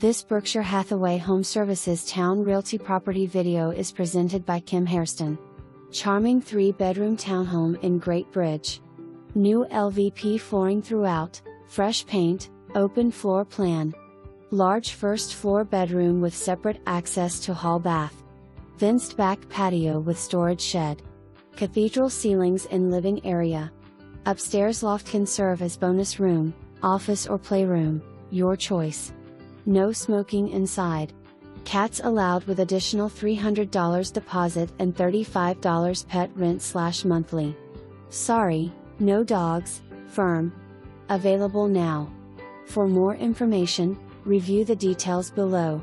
This Berkshire Hathaway HomeServices Towne Realty property video is presented by Hairston. Charming 3-bedroom townhome in Great Bridge. New LVP flooring throughout, fresh paint, open floor plan. Large first floor bedroom with separate access to hall bath. Fenced back patio with storage shed. Cathedral ceilings in living area. Upstairs loft can serve as bonus room, office or playroom, your choice. No smoking inside. Cats allowed with additional $300 deposit and $35 pet rent/monthly. Sorry, no dogs, firm. Available now. For more information, review the details below.